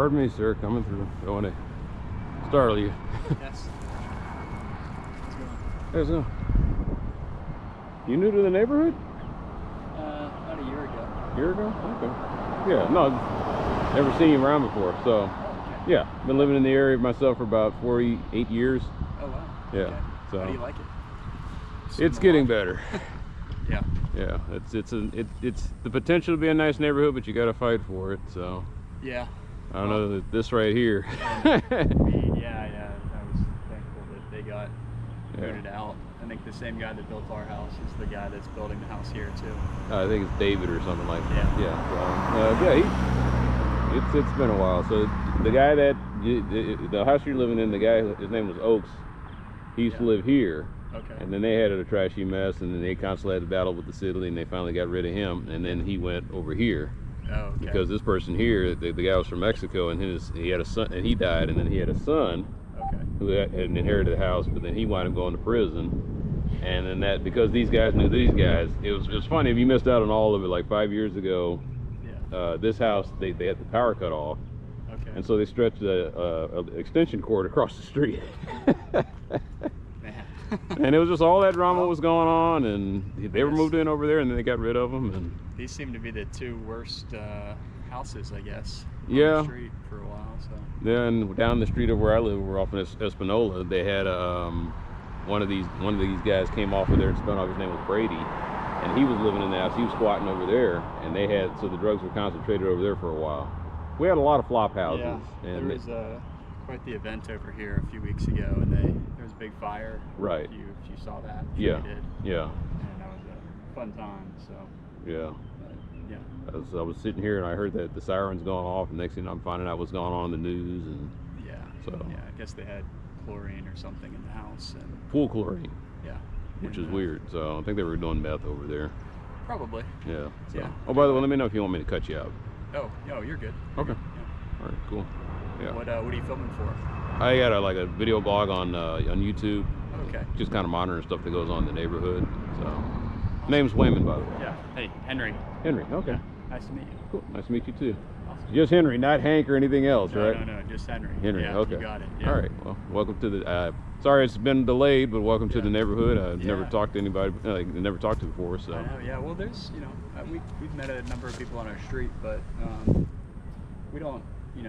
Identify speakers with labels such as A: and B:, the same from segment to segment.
A: Pardon me, sir, coming through. Don't want to startle you.
B: Yes.
A: How's it going? You new to the neighborhood?
B: About a year ago.
A: Year ago? Okay. Yeah, no, I've never seen you around before, so.
B: Okay.
A: Yeah, been living in the area myself for about 48 years.
B: Oh, wow.
A: Yeah.
B: Okay.
A: So.
B: How do you like it?
A: It's getting better.
B: Yeah.
A: Yeah, it's the potential to be a nice neighborhood, but you got to fight for it. So.
B: Yeah.
A: I don't know that this right here.
B: Yeah. I was thankful that they got booted out. I think the same guy that built our house is the guy that's building the house here too.
A: I think it's David or something like that.
B: Yeah.
A: Yeah. So, it's been a while. So the guy that the house you're living in, the guy, his name was Oaks. He used to live here.
B: Okay.
A: And then they had a trashy mess, and then they constantly had to battle with the city, and they finally got rid of him. And then he went over here.
B: Oh, okay.
A: Because this person here, the guy was from Mexico, and he had a son, and he died, and then he had a son who had inherited the house, but then he wound up going to prison. And then that, because these guys knew these guys, it was funny. If you missed out on all of it, like 5 years ago, this house, they had the power cut off.
B: Okay.
A: And so they stretched a extension cord across the street. And it was just all that drama was going on, and they were moved in over there, and then they got rid of them. And
B: these seem to be the two worst houses, I guess, on
A: yeah,
B: the street for a while. So
A: then down the street of where I live, we're off in Espanola. They had one of these guys came off of there and spun off. His name was Brady, and he was living in the house. He was squatting over there, and they had, so the drugs were concentrated over there for a while. We had a lot of flop houses.
B: Yeah,
A: and
B: there was quite the event over here a few weeks ago, and there was a big fire.
A: Right.
B: If you saw that.
A: Yeah.
B: You did.
A: Yeah.
B: And that was a fun time. So.
A: Yeah.
B: But, yeah.
A: I was sitting here and I heard that the sirens going off, and next thing I'm finding out what's going on in the news, and
B: yeah.
A: So.
B: Yeah, I guess they had chlorine or something in the house, and
A: pool chlorine.
B: Yeah.
A: Which is weird. So I think they were doing meth over there.
B: Probably.
A: Yeah. So.
B: Yeah.
A: Oh, by the way, let me know if you want me to cut you out.
B: Oh, no, you're good.
A: Okay.
B: Yeah.
A: All right. Cool. Yeah.
B: What are you filming for?
A: I got a video blog on YouTube.
B: Okay.
A: Just kind of monitoring stuff that goes on in the neighborhood. So, name's Wemdon, by the way.
B: Yeah. Hey, Henry.
A: Henry. Okay.
B: Yeah. Nice to meet you.
A: Cool. Nice to meet you too.
B: Awesome.
A: Just Henry, not Hank or anything else, right?
B: No, just Henry.
A: Henry.
B: Yeah,
A: Okay.
B: You got it. Yeah.
A: All right. Well, welcome to the. Sorry, it's been delayed, but welcome to the neighborhood. I've never talked to anybody. Never talked to before, so.
B: I know. Yeah. Well, there's we've met a number of people on our street, but we don't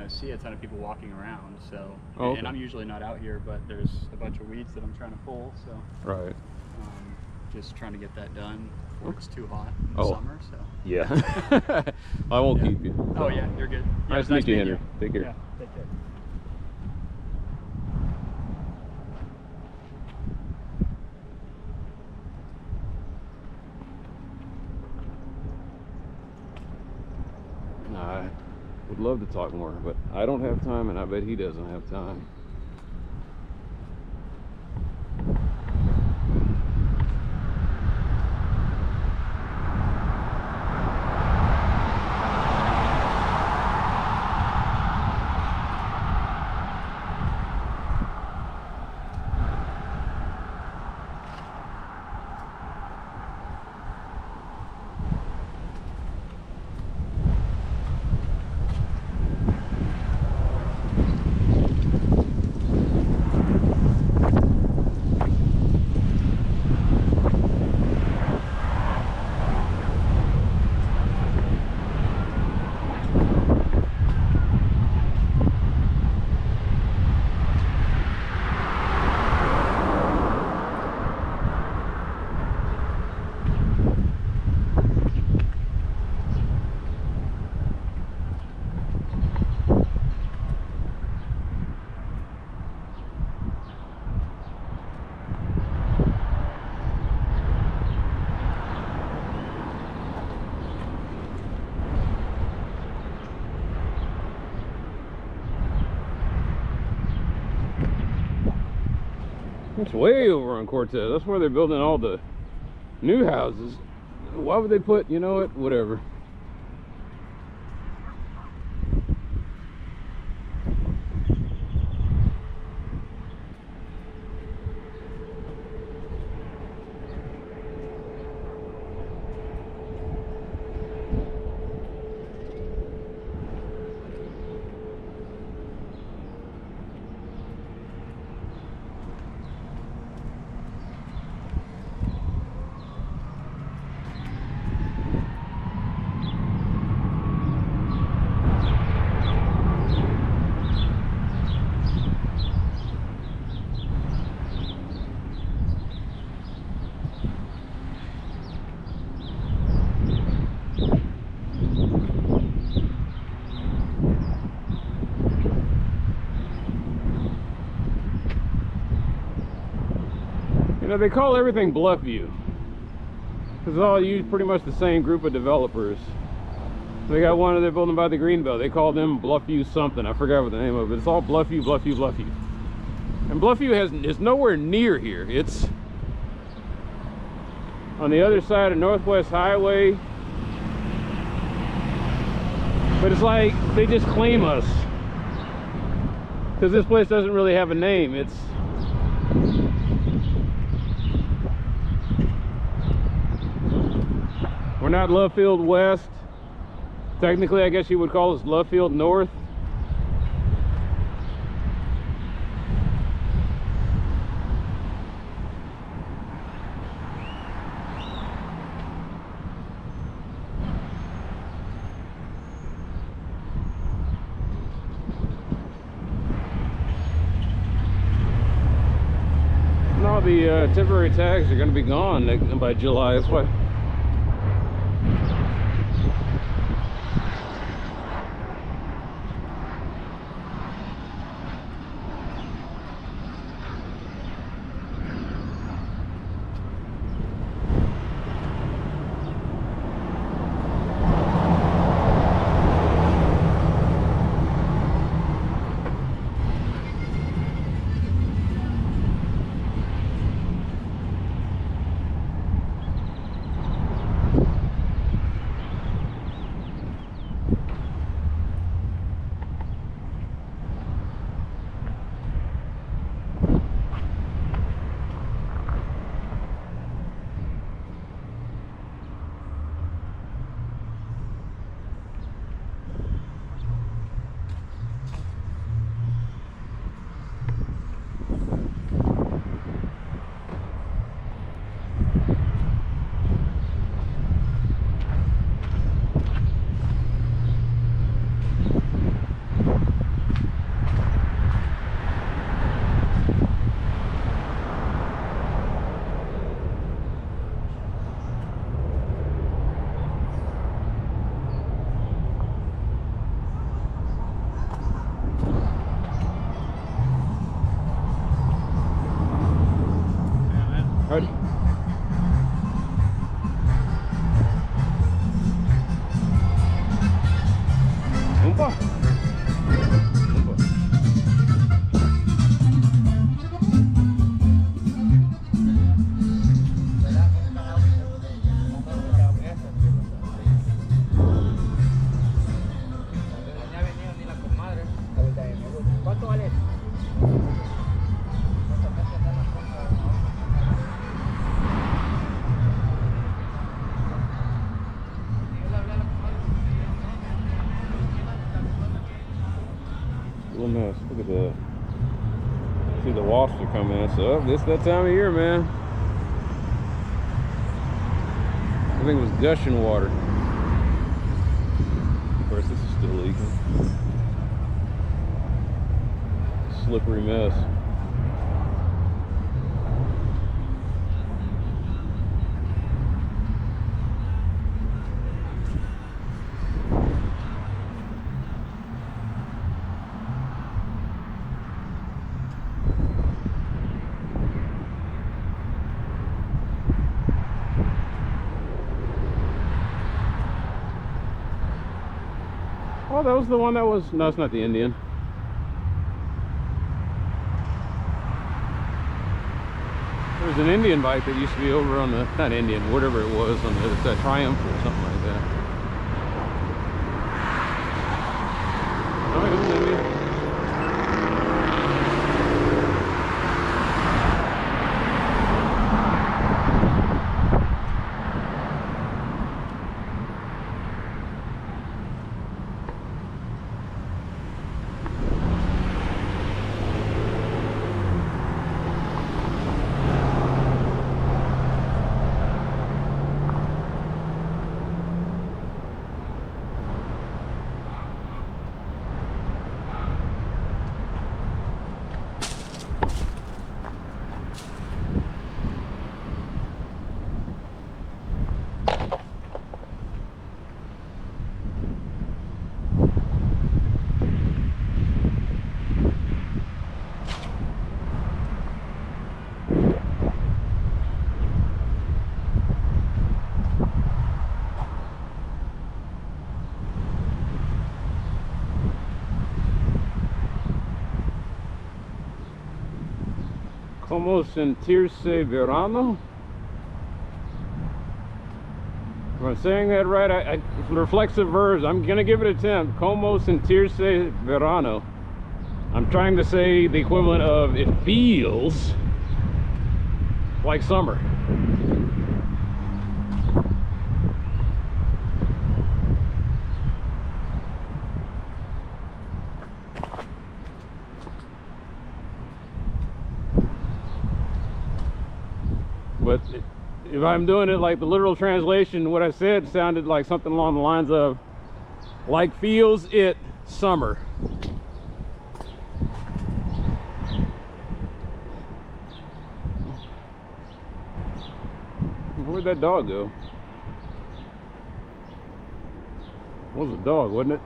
B: see a ton of people walking around. So.
A: Oh, okay.
B: And I'm usually not out here, but there's a bunch of weeds that I'm trying to pull. So.
A: Right.
B: Just trying to get that done before it's too hot in the summer. So.
A: Yeah. I won't keep you. So.
B: Oh yeah, you're good. Yeah,
A: Nice to meet you, Henry. Take care.
B: Yeah. Take care.
A: I would love to talk more, but I don't have time, and I bet he doesn't have time. It's way over on Cortez. That's where they're building all the new houses. Why would they put, you know what, whatever. You know, they call everything Bluffview because it's all used pretty much the same group of developers. They got one they're building by the Greenbelt. They call them Bluffview something. I forgot what the name of it. It's all Bluffview, Bluffview, Bluffview. And Bluffview is nowhere near here. It's on the other side of Northwest Highway. But it's like they just claim us. Because this place doesn't really have a name. It's we're not Lovefield West. Technically, I guess you would call us Lovefield North. And all the temporary tags are going to be gone by July. That's why. Ready? Oompa. Oompa.
C: ¿Cuánto vale?
A: Little mess. Look at that. See the wasps are coming in. So this that time of year, man. I think it was gushing water. Of course, this is still leaking. Slippery mess. Oh, that was the one that was... No, it's not the Indian. There was an Indian bike that used to be over on the... Not Indian, whatever it was, on the Triumph or something like that. Oh, it was an Indian. Como sentirse verano? Am I saying that right? Reflexive verbs. I'm gonna give it a attempt. Como sentirse verano. I'm trying to say the equivalent of it feels like summer. But if I'm doing it like the literal translation, what I said sounded like something along the lines of, like feels it summer. Where'd that dog go? It was a dog, wasn't it?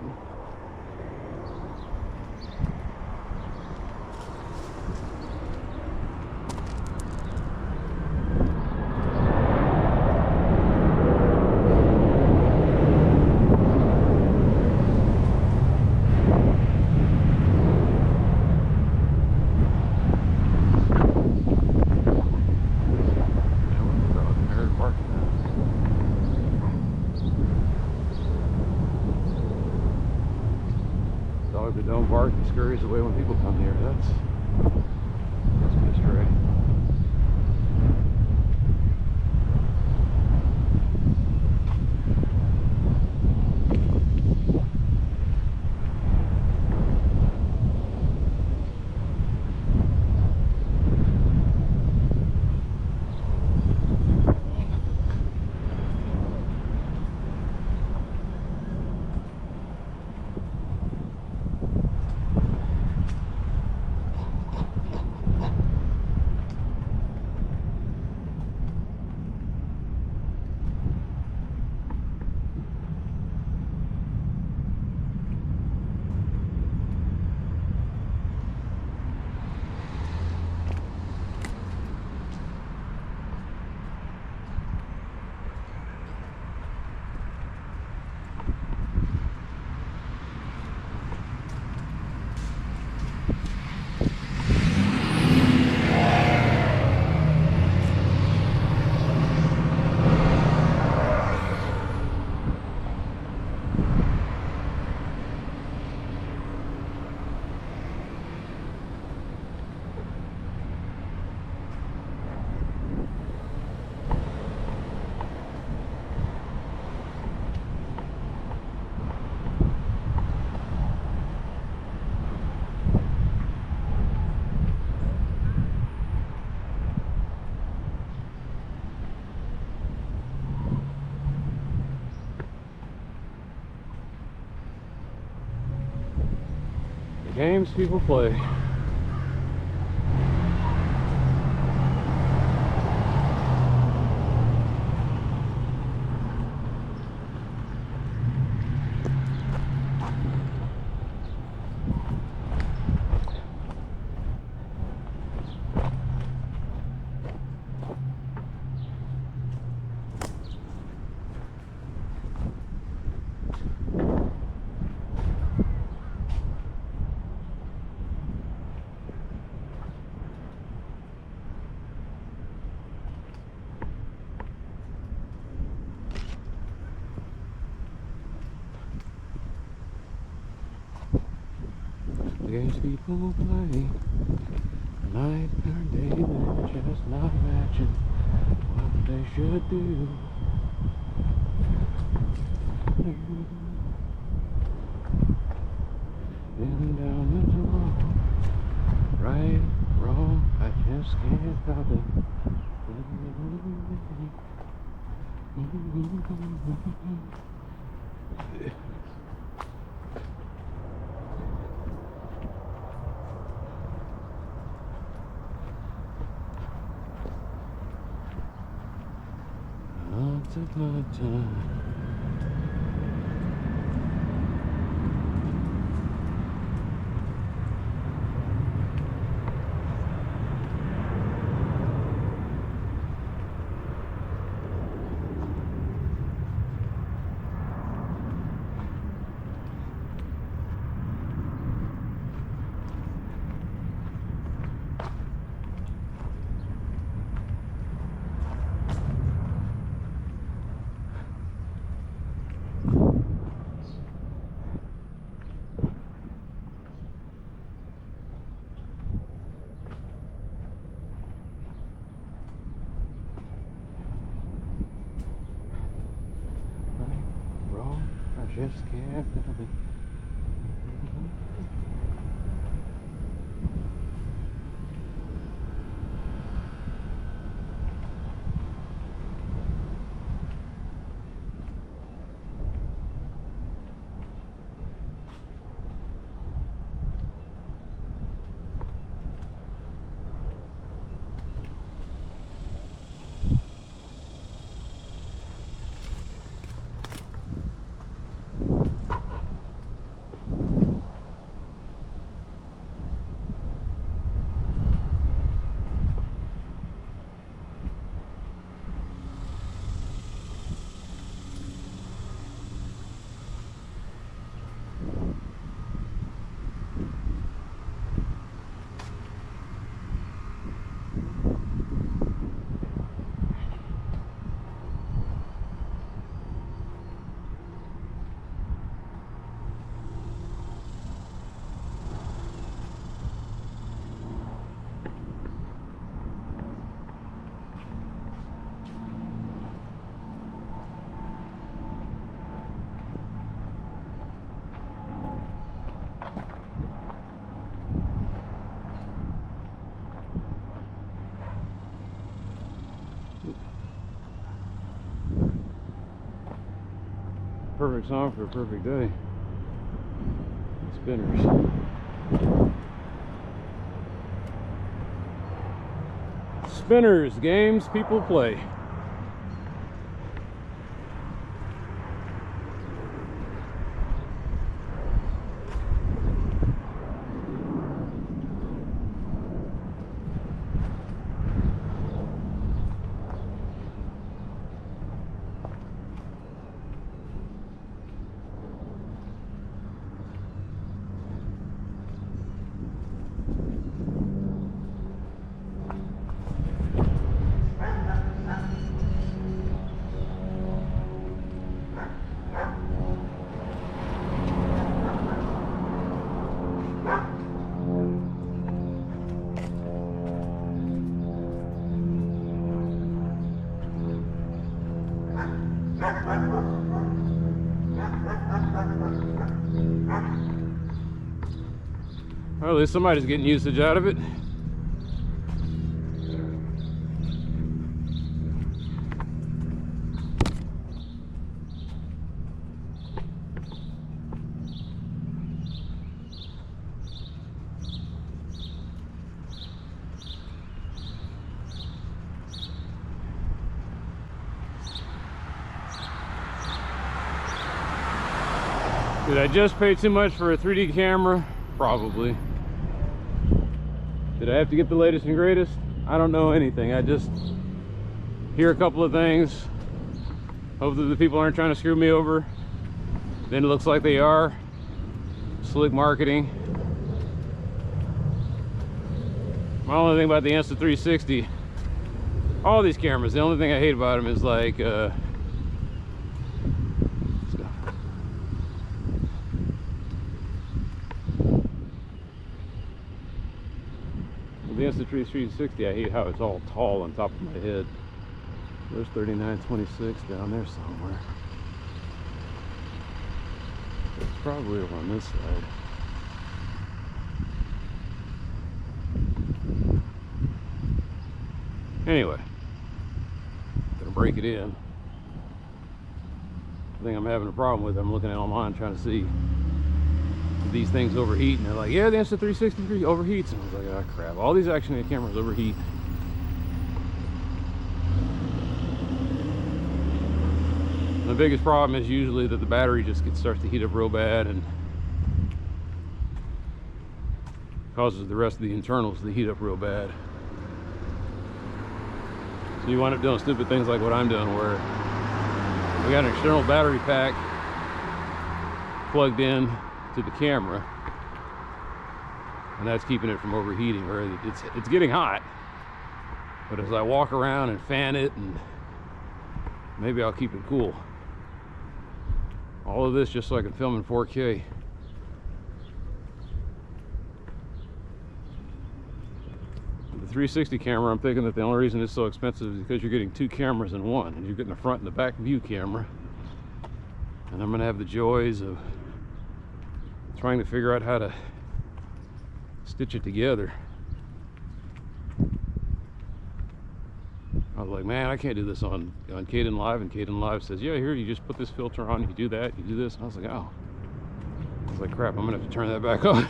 A: Dog that don't bark and scurries away when people come near. That's a stray. Games people play. Games people play, night or day, they're just not matching what they should do. In down this road, right, wrong, I just can't help it. Once upon a time. just can't help it. Perfect song for a perfect day. Spinners. Spinners, games people play. Well, at least somebody's getting usage out of it. Did I just pay too much for a 3D camera? Probably. Did I have to get the latest and greatest? I don't know anything. I just hear a couple of things. Hopefully the people aren't trying to screw me over. Then it looks like they are. Slick marketing. My only thing about the Insta360, all these cameras, the only thing I hate about them is like the Insta360, I hate how it's all tall on top of my head. There's 3926 down there somewhere. It's probably over on this side. Anyway, gonna break it in. The thing I'm having a problem with, I'm looking at Almazan trying to see these things overheat, and they're like, yeah, the Insta360 overheats, and I was like, oh crap, all these action cameras overheat. And the biggest problem is usually that the battery just starts to heat up real bad and causes the rest of the internals to heat up real bad. So you wind up doing stupid things like what I'm doing, where we got an external battery pack plugged in to the camera, and that's keeping it from overheating. Or it's getting hot, but as I walk around and fan it, and maybe I'll keep it cool. All of this just so I can film in 4K. The 360 camera, I'm thinking that the only reason it's so expensive is because you're getting two cameras in one, and you're getting the front and the back view camera. And I'm gonna have the joys of trying to figure out how to stitch it together. I was like, man, I can't do this on Caden Live, and Caden Live says, yeah, here, you just put this filter on, you do that, you do this. And I was like, oh. I was like, crap, I'm gonna have to turn that back on.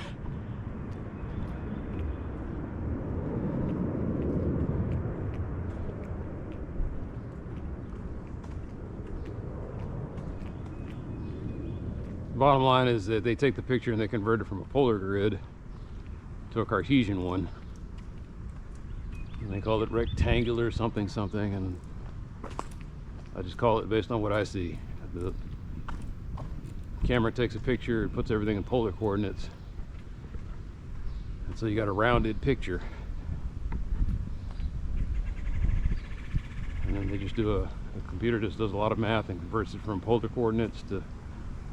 A: Bottom line is that they take the picture and they convert it from a polar grid to a Cartesian one. And they call it rectangular something something, and I just call it based on what I see. The camera takes a picture, it puts everything in polar coordinates, and so you got a rounded picture. And then they just do the computer just does a lot of math and converts it from polar coordinates to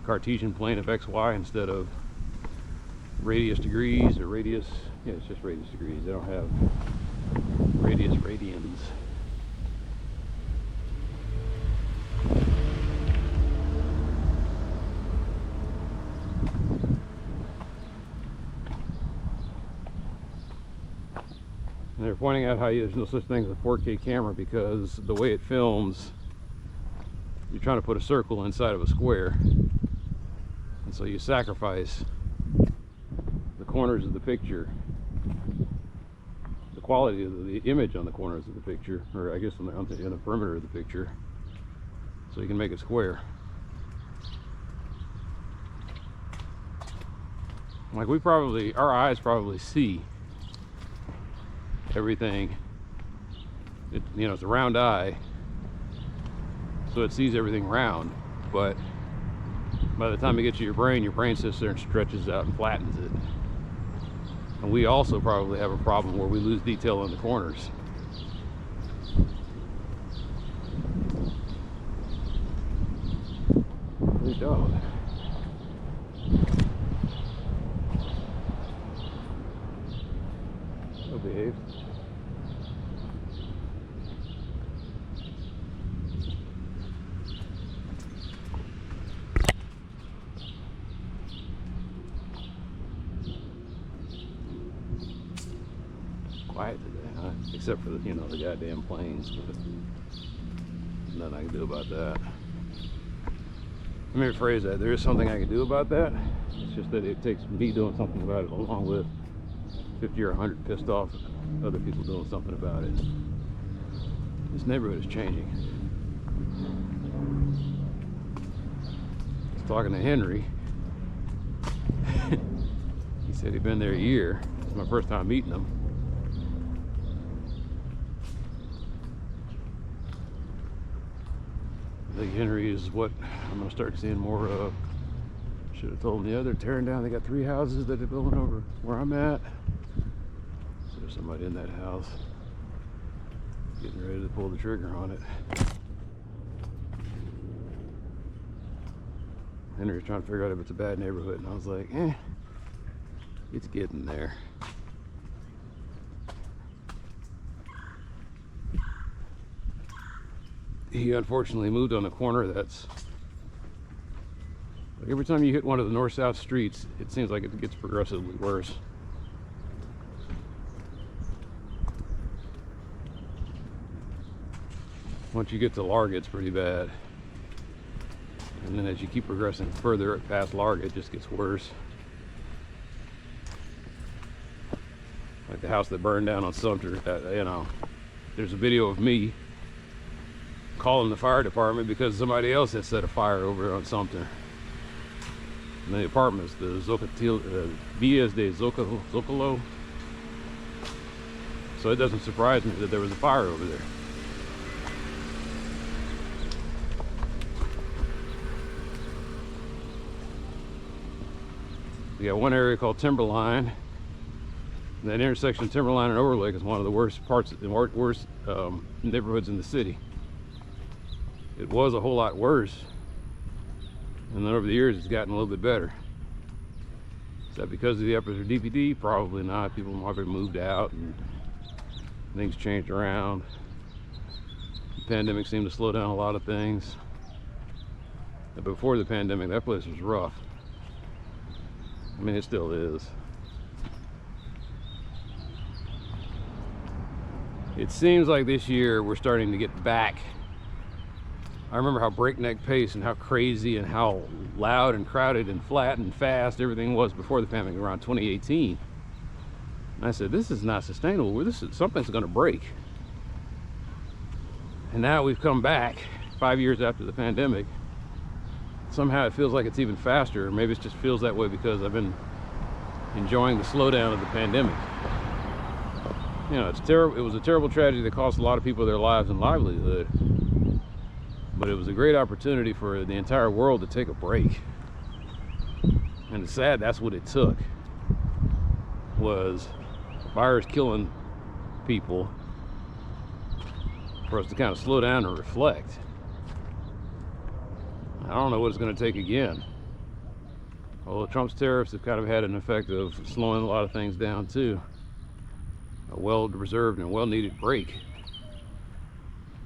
A: Cartesian plane of XY instead of radius degrees or radius. Yeah, it's just radius degrees. They don't have radius radians. And they're pointing out how there's no such thing as a 4K camera because the way it films, you're trying to put a circle inside of a square. And so you sacrifice the corners of the picture, the quality of the image on the corners of the picture, or I guess in the perimeter of the picture, so you can make it square. Like our eyes probably see everything. It's a round eye, so it sees everything round, but by the time it gets to your brain sits there and stretches out and flattens it. And we also probably have a problem where we lose detail in the corners. Good dog. He'll behave. Quiet today, huh? Except for the goddamn planes, but there's nothing I can do about that. Let me rephrase that. There is something I can do about that. It's just that it takes me doing something about it along with 50 or 100 pissed off other people doing something about it. This neighborhood is changing. I was talking to Henry. He said he'd been there a year. It's my first time meeting him. I think Henry is what I'm gonna start seeing more of. Should have told him the other tearing down. They got 3 houses that they're building over where I'm at. So there's somebody in that house getting ready to pull the trigger on it. Henry's trying to figure out if it's a bad neighborhood, and I was like, it's getting there. He unfortunately moved on a corner that's like every time you hit one of the north-south streets, it seems like it gets progressively worse. Once you get to Larga, it's pretty bad, and then as you keep progressing further past Larga, it just gets worse. Like the house that burned down on Centro, there's a video of me calling the fire department because somebody else had set a fire over on Centro. And the apartments, the Villas de Zocalo. So it doesn't surprise me that there was a fire over there. We got one area called Timberline. That intersection of Timberline and Overlake is one of the worst parts, worst neighborhoods in the city. It was a whole lot worse, and then over the years it's gotten a little bit better. Is that because of the uppers or DPD? Probably not. People might have moved out and things changed around. The pandemic seemed to slow down a lot of things. Before the pandemic, that place was rough. I mean, it still is. It seems like this year we're starting to get back. I remember how breakneck pace and how crazy and how loud and crowded and flat and fast everything was before the pandemic around 2018. And I said, this is not sustainable. Something's going to break. And now we've come back 5 years after the pandemic. Somehow it feels like it's even faster. Maybe it just feels that way because I've been enjoying the slowdown of the pandemic. You know, it's terrible. It was a terrible tragedy that cost a lot of people their lives and livelihood. But it was a great opportunity for the entire world to take a break. And it's sad that's what it took. Was a virus killing people for us to kind of slow down and reflect. I don't know what it's going to take again. Although Trump's tariffs have kind of had an effect of slowing a lot of things down too. A well-deserved and well-needed break.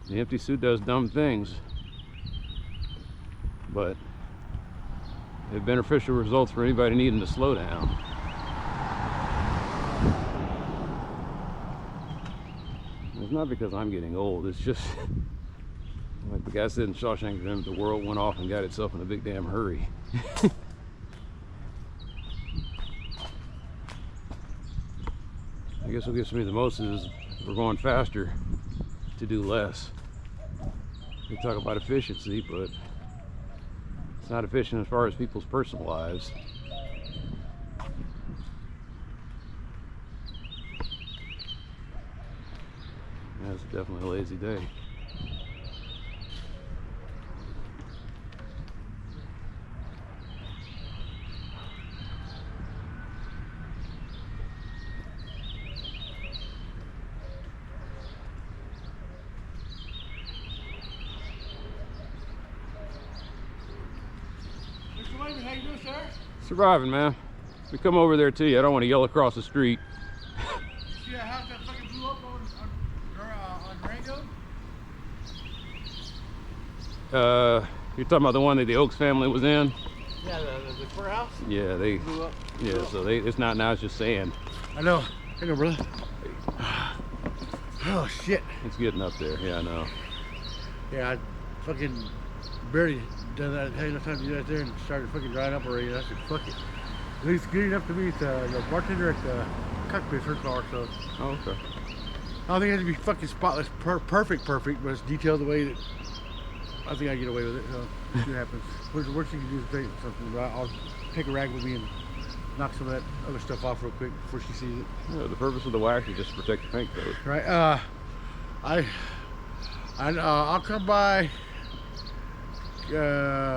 A: The empty suit does dumb things, but they have beneficial results for anybody needing to slow down. It's not because I'm getting old, it's just like the guy said in Shawshank Redemption, the world went off and got itself in a big damn hurry. I guess what gets me the most is we're going faster to do less. We talk about efficiency, but it's not efficient as far as people's personal lives. That's definitely a lazy day.
D: How you doing, sir?
A: Surviving, man. We come over there to you. I don't want to yell across the street.
D: You see that house that fucking blew up on Rango?
A: You're talking about the one that the Oaks family was in?
D: Yeah, the courthouse?
A: Yeah, they
D: Blew up.
A: yeah, so it's not now, it's just sand.
D: I know, brother. Oh shit.
A: It's getting up there, yeah, I know.
D: Yeah, I fucking barely done that. Had enough time to do that there and started fucking drying up already. I said, fuck it. At least good enough to meet the bartender at the cockpit, her car, so.
A: Oh, okay.
D: I don't think it has to be fucking spotless, perfect, but it's detailed the way that I think I get away with it, so see what happens. What's the worst you can do is take something, but I'll take a rag with me and knock some of that other stuff off real quick before she sees it.
A: Yeah, the purpose of the wax is just to protect the paint coat.
D: Right, I'll come by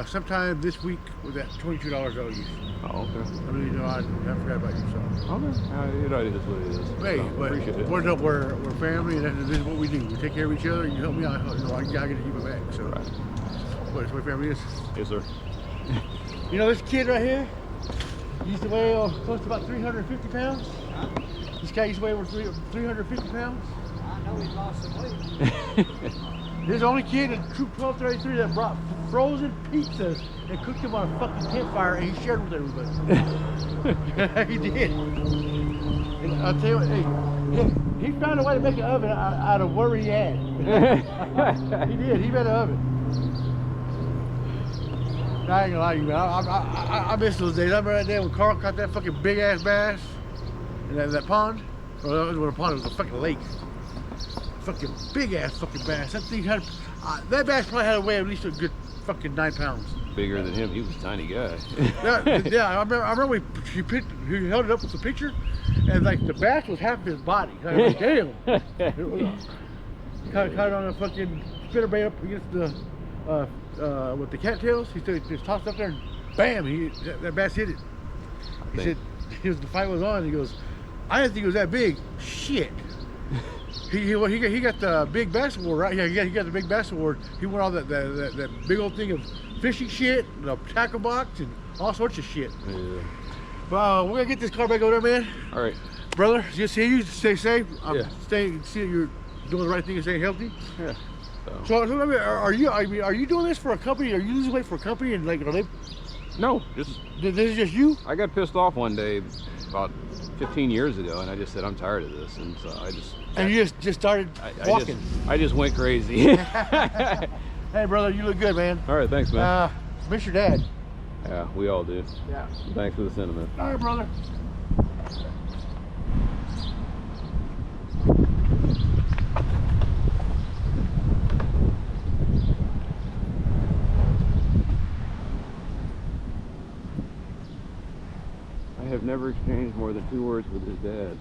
D: sometime this week with that $22 I owe you.
A: Oh, okay.
D: I really know I forgot about you, so.
A: Okay. You know, it is what it is.
D: Hey,
A: So,
D: but
A: appreciate it.
D: we're family, and this is what we do. We take care of each other. You help me, I help you. I gotta keep it back. So,
A: Right.
D: but it's what family is.
A: Yes, sir.
D: You know this kid right here? He used to weigh close to about 350 pounds.
C: Huh?
D: This guy used to weigh over 350 pounds.
C: I know he lost some weight.
D: He's the only kid in Troop 1233 that brought frozen pizzas and cooked them on a fucking campfire, and he shared with everybody. He did. And I'll tell you what, hey, he found a way to make an oven out of where he had. He did. He made an oven. I ain't gonna lie to you, man. I miss those days. I remember that day when Carl caught that fucking big ass bass in that pond. Well, it wasn't a pond, it was a fucking lake. Fucking big ass fucking bass. That thing had, that bass probably had to weigh at least a good fucking 9 pounds.
A: Bigger than him. He was a tiny guy.
D: Yeah, I remember he held it up with the picture, and like the bass was half his body. I was like, damn. Caught it on a fucking spinnerbait up against the with the cattails. He just tossed up there and bam, that bass hit it. He said, the fight was on. He goes, I didn't think it was that big. Shit. He got the big bass award, right? Yeah, he got the big bass award. He won all that big old thing of fishing shit, the tackle box, and all sorts of shit.
A: Yeah.
D: But we're gonna get this car back over there, man.
A: All right.
D: Brother, just see you. Stay safe.
A: Yeah.
D: See that you're doing the right thing and staying healthy.
A: Yeah.
D: So let me, are you doing this for a company? Are you losing weight for a company and like are they?
A: No, just
D: This is just you?
A: I got pissed off one day about 15 years ago, and I just said I'm tired of this, and so I just.
D: And you just started walking.
A: I just went crazy.
D: Hey brother, you look good, man.
A: All right, thanks, man.
D: Miss your dad.
A: Yeah, we all do.
D: Yeah.
A: Thanks for the sentiment.
D: All right, brother.
A: I have never exchanged more than 2 words with his dad.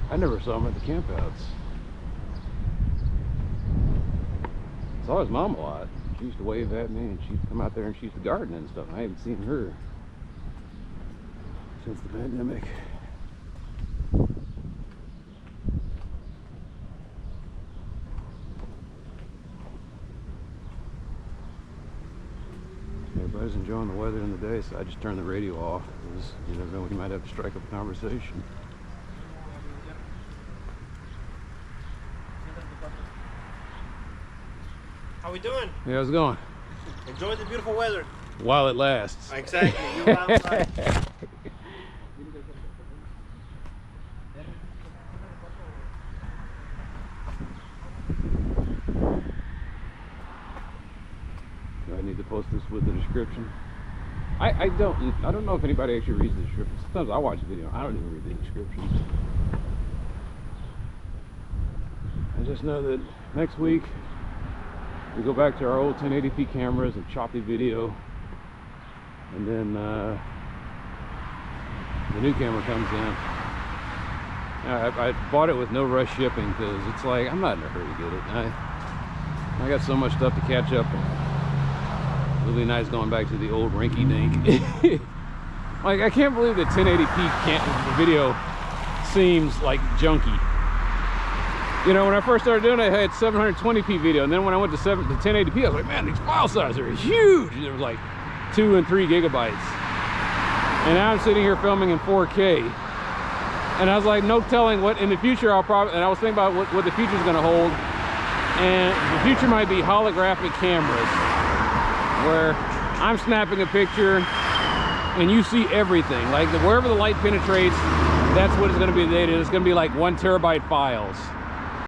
A: I never saw him at the campouts. I saw his mom a lot. She used to wave at me, and she'd come out there and she used to garden and stuff. I haven't seen her since the pandemic. Everybody's enjoying the weather in the day, so I just turned the radio off because you never know when you might have to strike up a conversation.
E: How we doing?
A: Hey, how's it going?
E: Enjoy the beautiful weather.
A: While it lasts.
E: Exactly. You're outside.
A: Do I need to post this with the description? I don't know if anybody actually reads the description. Sometimes I watch a video, I don't even read the descriptions. I just know that next week we go back to our old 1080p cameras and choppy video, and then the new camera comes in. I bought it with no rush shipping because it's like I'm not in a hurry to get it. I got so much stuff to catch up on. It'll be nice going back to the old rinky-dink. Like, I can't believe that 1080p video seems like junky. You know, when I first started doing it, I had 720p video, and then when I went to 1080p, I was like, man, these file sizes are huge. There was like 2 and 3 gigabytes. And now I'm sitting here filming in 4K. And I was like, no telling what in the future I'll probably, and I was thinking about what the future's gonna hold. And the future might be holographic cameras, where I'm snapping a picture and you see everything. Like wherever the light penetrates, that's what it's gonna be dated. It's gonna be like 1 terabyte files.